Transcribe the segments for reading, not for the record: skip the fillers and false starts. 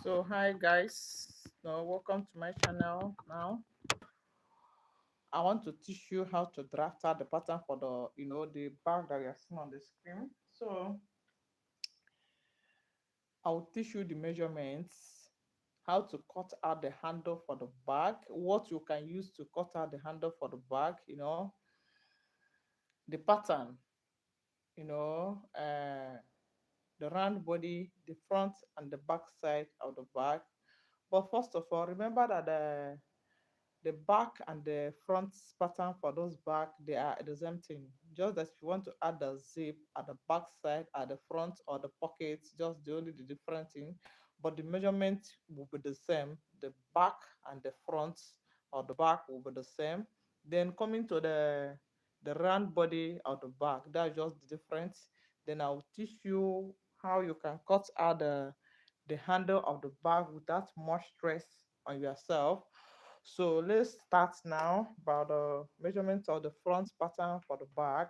So hi guys, welcome to my channel. Now I want to teach you how to draft out the pattern for the bag that you're seeing on the screen. So I'll teach you the measurements, how to cut out the handle for the bag, what you can use to cut out the handle for the bag, the pattern, you know, uh, the round body, the front and the back side of the bag. But first of all, remember that the back and the front pattern for those back, they are the same thing. Just that if you want to add the zip at the back side, at the front or the pockets, just the different thing, but the measurement will be the same. The back and the front or the back will be the same. Then coming to the round body of the back, that's just the difference. Then I'll teach you how you can cut out the handle of the bag without much stress on yourself. So let's start now about the measurement of the front pattern for the bag.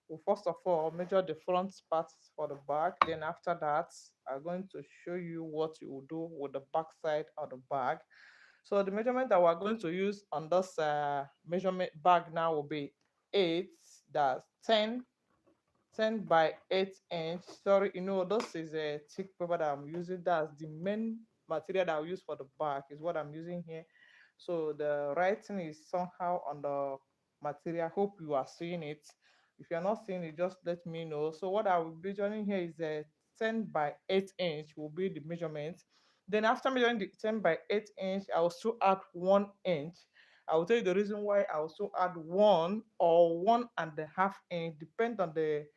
Well, first of all, measure the front parts for the bag. Then after that, I'm going to show you what you will do with the back side of the bag. So the measurement that we're going to use on this measurement bag now will be 8, that's 10 by 8 inch. Sorry, this is a thick paper that I'm using. That's the main material that I use for the bag is what I'm using here. So the writing is somehow on the material. Hope you are seeing it. If you're not seeing it, just let me know. So what I will be measuring here is a 10 by 8 inch will be the measurement. Then after measuring the 10 by 8 inch, I will still add 1 inch. I will tell you the reason why I also add 1 or 1.5 inch, depend on the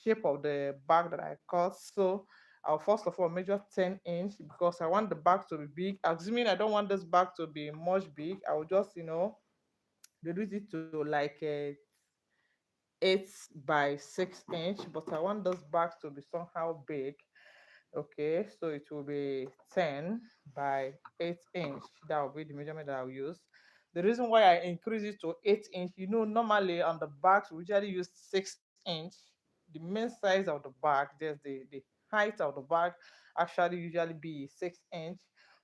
shape of the bag that I cut. So I'll first of all measure 10 inch because I want the bag to be big. Assuming I don't want this bag to be much big, I will just reduce it to like a 8 by 6 inch. But I want this bag to be somehow big. Okay, so it will be 10 by 8 inch. That will be the measurement that I'll use. The reason why I increase it to 8 inch, normally on the bags we usually use 6 inch. The main size of the bag, there's the height of the bag actually usually be 6 inch.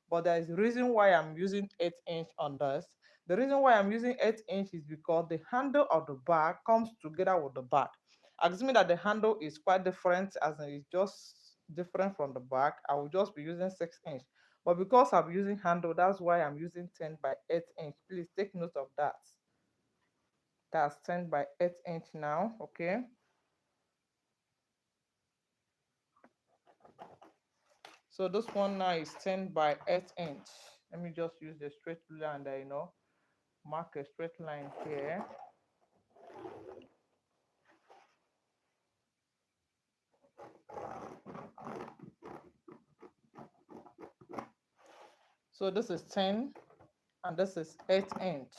But there is a reason why I'm using 8 inch on this. The reason why I'm using 8 inch is because the handle of the bag comes together with the bag. Assuming that the handle is quite different, as in it's just different from the back, I will just be using 6 inch. But because I'm using handle, that's why I'm using 10 by 8 inch. Please take note of that. That's 10 by 8 inch now. Okay. So this one now is 10 by 8 inch. Let me just use the straight ruler and mark a straight line here. So this is 10 and this is 8 inch.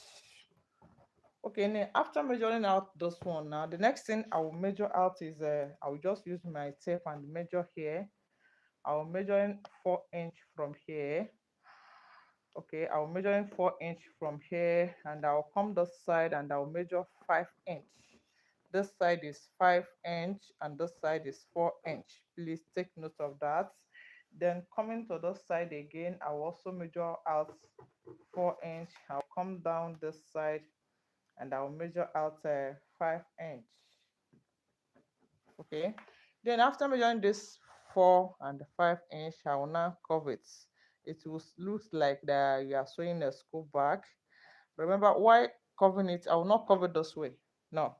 Okay, now after measuring out this one, now the next thing I will measure out is I will just use my tape and measure here. I will measure in 4 inch from here. Okay, I'll measure in 4 inch from here, and I'll come this side and I'll measure 5 inch. This side is 5 inch and this side is 4 inch. Please take note of that. Then coming to this side again, I'll also measure out 4 inch. I'll come down this side and I'll measure out 5 inch. Okay, then after measuring this 4 and 5 inch, I will now cover it. It will look like that you are sewing a school bag. Remember why covering it? I will not cover it this way. No,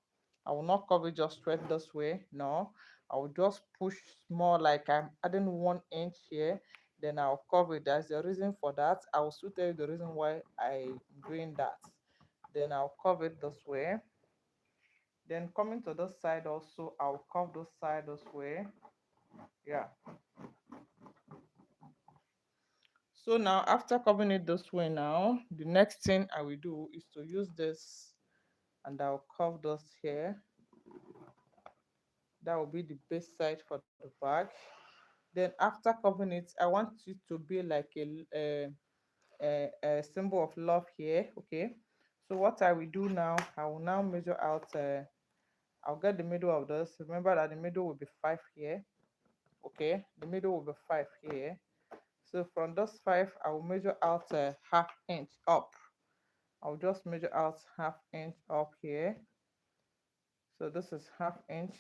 I will not cover it just straight this way. No, I will just push more like I'm adding 1 inch here. Then I'll cover it. There's a reason for that. I will still tell you the reason why I'm doing that. Then I'll cover it this way. Then coming to this side also, I'll curve this side this way. Yeah. So now after covering it this way now, the next thing I will do is to use this and I'll curve this here. That will be the base side for the bag. Then after covering it, I want it to be like a symbol of love here. Okay. So what I will do now, I will now measure out. I'll get the middle of this. Remember that the middle will be 5 here. Okay, the middle will be 5 here. So from those five, I will measure out a half inch up. I'll just measure out half inch up here. So this is half inch.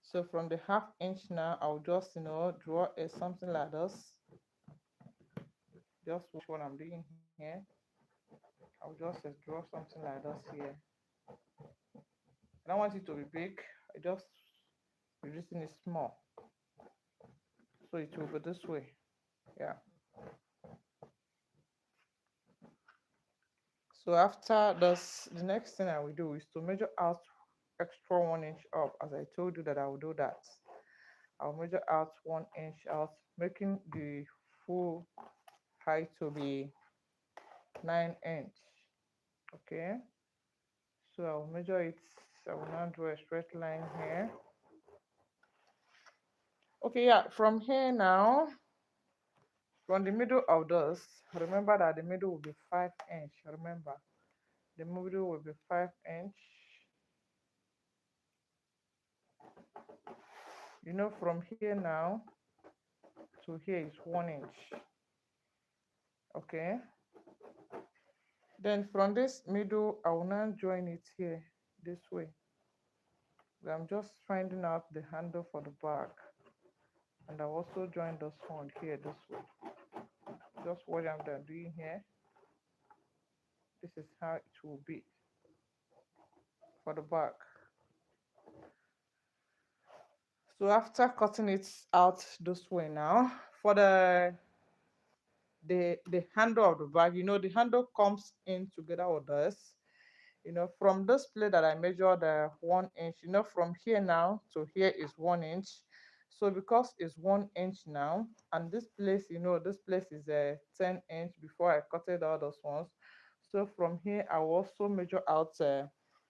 So from the half inch now, I'll just draw a something like this. Just watch what I'm doing here. I'll just draw something like this here. I don't want it to be big. I just reducing it small. So it will be this way. Yeah. So after this, the next thing I will do is to measure out extra 1 inch up. As I told you that I will do that. I'll measure out 1 inch out, making the full height to be 9 inch. Okay. So I'll measure it. I will now draw a straight line here. Okay, yeah, from here now, from the middle of this, remember that the middle will be 5 inch. Remember, the middle will be 5 inch. From here now to here is 1 inch. Okay. Then from this middle, I will now join it here this way. I'm just finding out the handle for the back, and I'll also join this one here this way. Just what I'm doing here. This is how it will be for the back. So after cutting it out this way now, for the handle of the bag, the handle comes in together with this. From this place that I measured 1 inch, from here now to here is 1 inch. So because it's 1 inch now, and this place is a 10 inch before I cutted all those ones. So from here, I will also measure out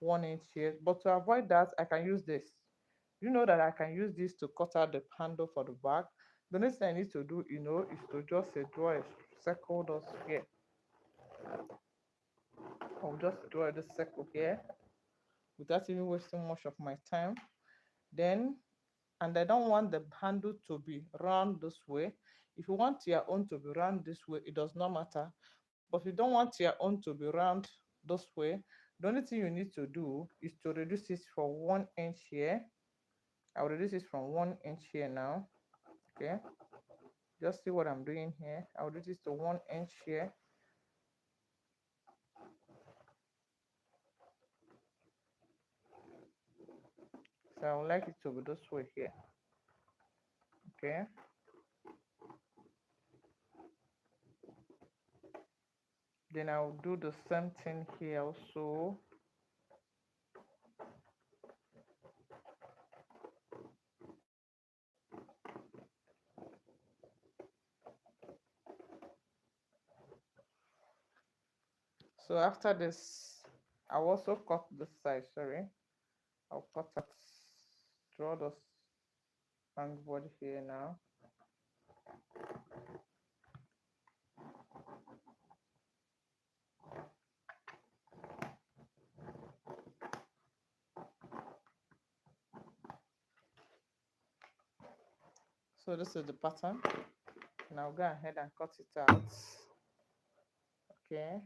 1 inch here. But to avoid that, I can use this. You know that I can use this to cut out the handle for the bag. The next thing I need to do, is to just draw a circle those here. I'll just draw this circle here without even wasting much of my time. Then, and I don't want the handle to be round this way. If you want your own to be round this way, it does not matter. But if you don't want your own to be round this way, the only thing you need to do is to reduce it for 1 inch here. I'll reduce it from 1 inch here now. Okay. Just see what I'm doing here. I'll reduce it to 1 inch here. So I would like it to be this way here. Okay. Then I'll do the same thing here also. So after this, I'll also cut this side, sorry. I'll cut it, draw the board here now. So this is the pattern. And I'll go ahead and cut it out. Okay.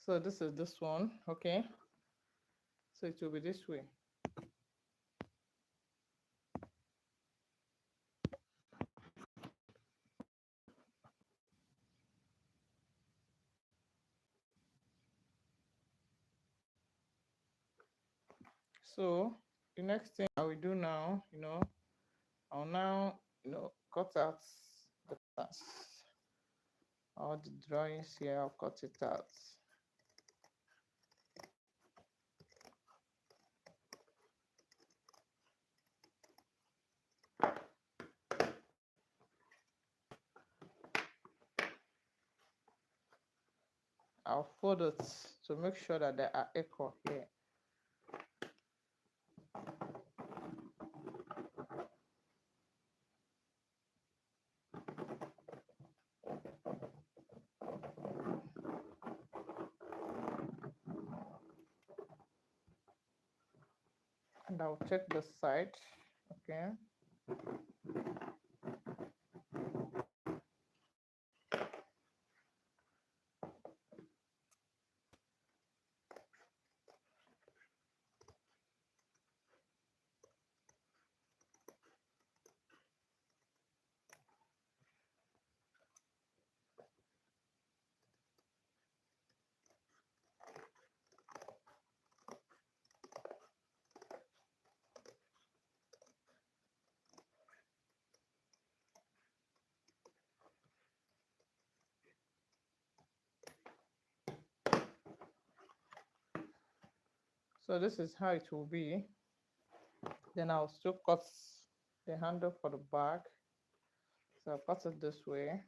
So this is this one, okay? So it will be this way. So the next thing I will do now, I'll now, cut out the parts. All the drawings here, I'll cut it out. I'll fold it to make sure that they are equal here. And I'll take this side. Okay. So this is how it will be. Then I'll still cut the handle for the back. So I'll cut it this way.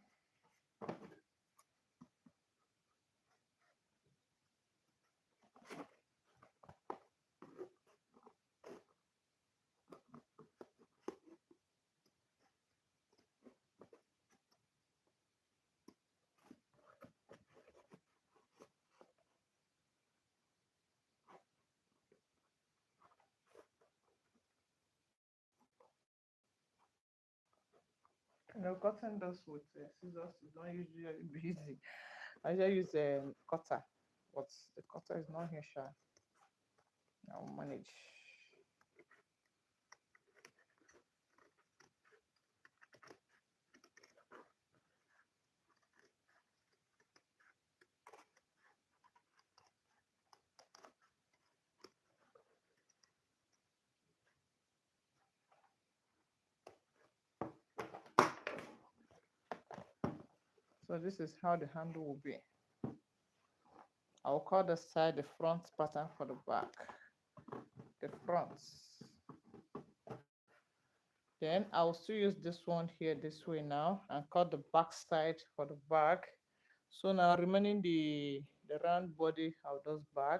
Cutting this with scissors is not usually easy. I usually use a cutter, but the cutter is not here, sha. I'll manage. So this is how the handle will be. I'll call the side the front pattern for the back. The front. Then I'll still use this one here this way now and cut the back side for the back. So now remaining the round body of those back.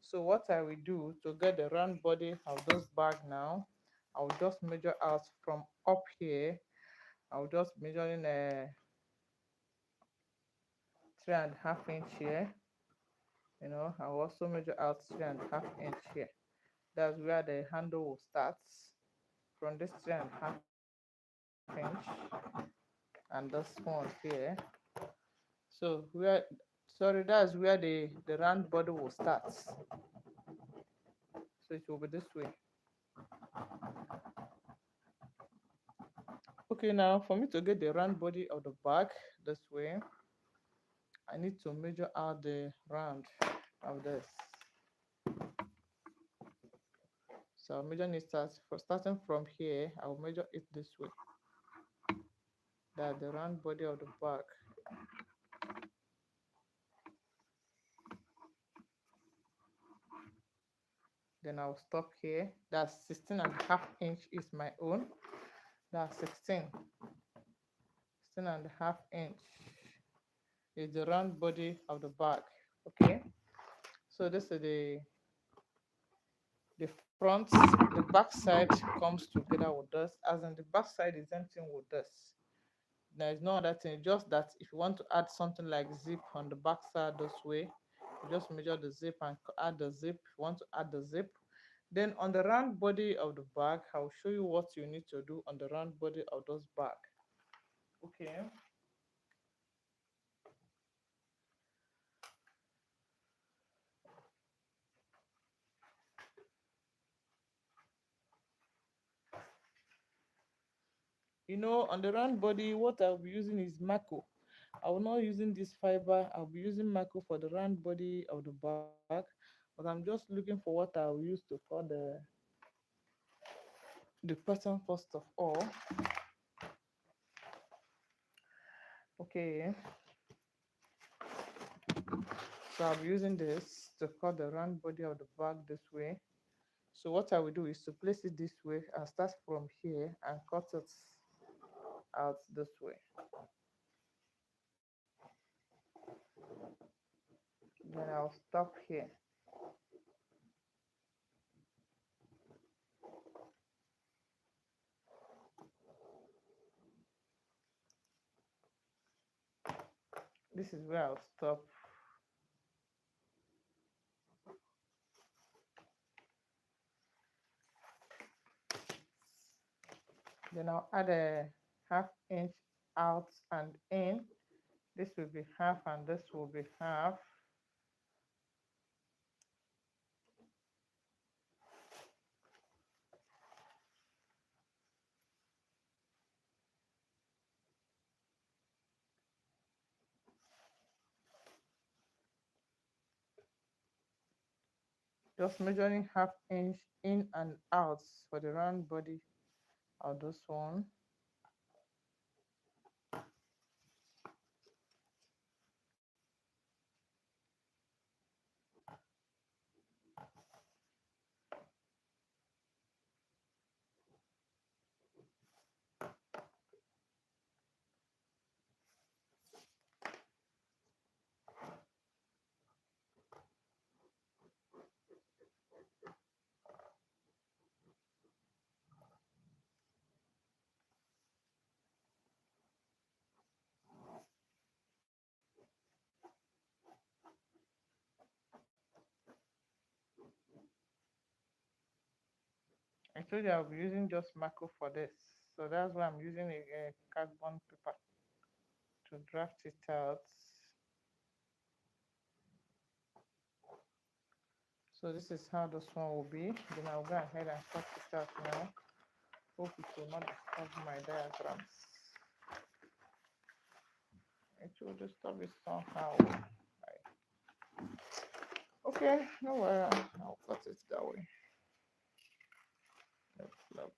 So what I will do to get the round body of those back now, I'll just measure out from up here. I'll just measure in a 3.5 inch here. I'll also measure out 3.5 inch here. That's where the handle will start, from this 3.5 inch and this one here. So where, sorry, that's where the round body will start. So it will be this way. Okay, now for me to get the round body of the back this way, I need to measure out the round of this. So I'll measure it starting from here. I'll measure it this way. That's the round body of the back. Then I'll stop here. That's 16.5 inch is my own. That's 16.5 inch is the round body of the back. Okay. So this is the front, the back side comes together with this, as in the back side is empty with this. There is no other thing, just that if you want to add something like zip on the back side this way, you just measure the zip and add the zip. If you want to add the zip, then on the round body of the bag, I'll show you what you need to do on the round body of those bag. Okay. On the round body, what I'll be using is Mako. I will not using this fiber. I'll be using Mako for the round body of the bag, but I'm just looking for what I'll use to cut the pattern first of all. Okay, so I'll be using this to cut the round body of the bag this way. So what I will do is to place it this way and start from here and cut it out this way. Then I'll stop here. This is where I'll stop. Then I'll add a ½ inch out and in. This will be half and this will be half. Just measuring ½ inch in and out for the round body of this one. I told you I'll be using just macro for this. So that's why I'm using a carbon paper to draft it out. So this is how this one will be. Then I'll go ahead and cut it out now. Hope it will not disturb my diagrams. It will disturb it somehow. Okay, no worry, I'll cut it that way. That's lovely.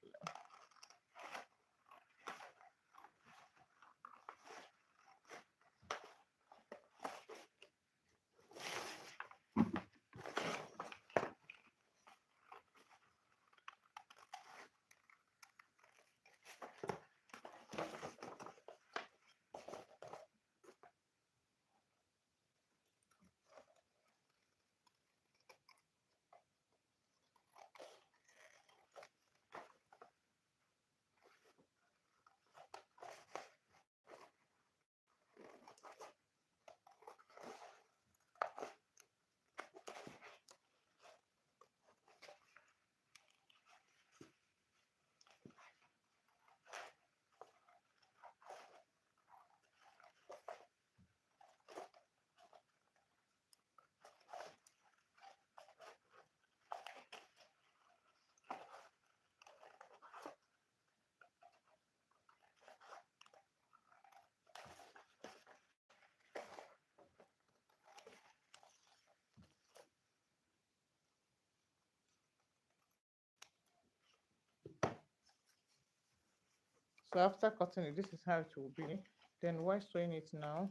So after cutting it, this is how it will be. Then while sewing it now,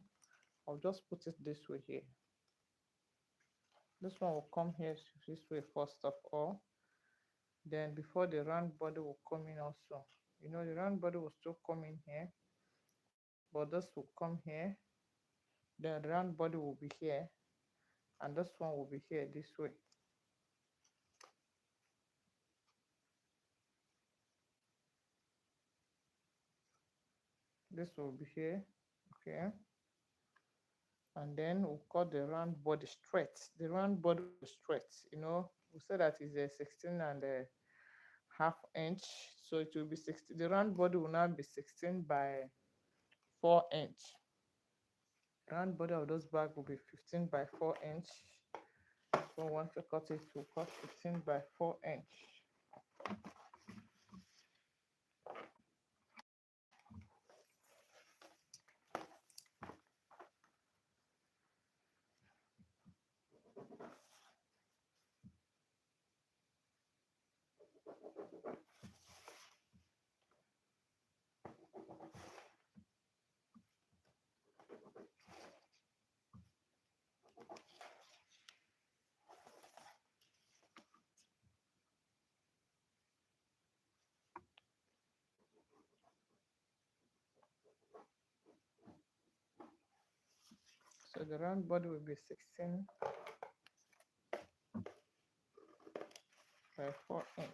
I'll just put it this way here. This one will come here this way first of all. Then before the round body will come in also. You know, the round body will still come in here, but this will come here. Then the round body will be here, and this one will be here this way. This will be here, okay. And then we'll cut the round body straight. The round body straight, you know, we said that is a 16 and a ½ inch, so it will be 60. The round body will now be 16 by 4 inch. Round body of those bag will be 15 by 4 inch. So once you cut it, we'll cut 15 by 4 inch. So the round body will be 16 by 4 inch.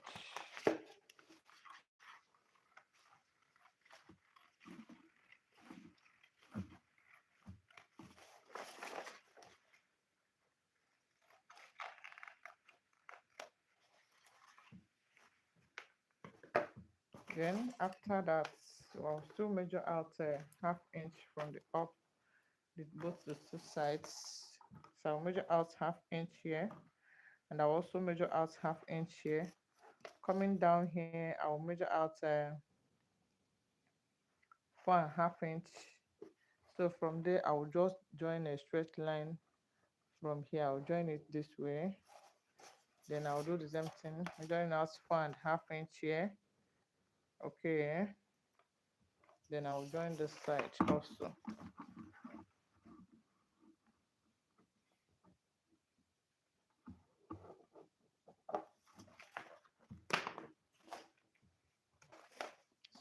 Then after that, we'll still measure out a half inch from the up, both the two sides. So I'll measure out half inch here, and I'll also measure out half inch here. Coming down here, I'll measure out 4.5 inch. So from there, I will just join a straight line from here. I'll join it this way. Then I'll do the same thing, measuring out 4.5 inch here. Okay, then I'll join this side also.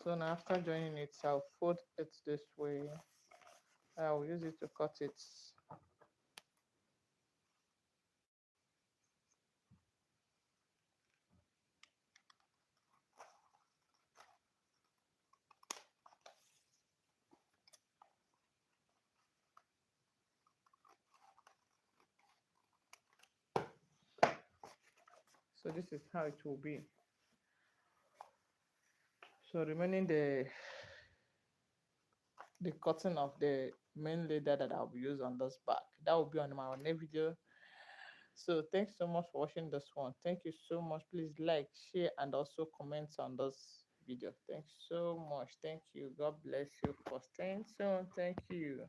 So now after joining it, I'll fold it this way. I'll use it to cut it. So this is how it will be. So remaining the cutting of the main leather that I'll use on this bag. That will be on my next video. So thanks so much for watching this one. Thank you so much. Please like, share, and also comment on this video. Thanks so much. Thank you. God bless you for staying tuned. Thank you.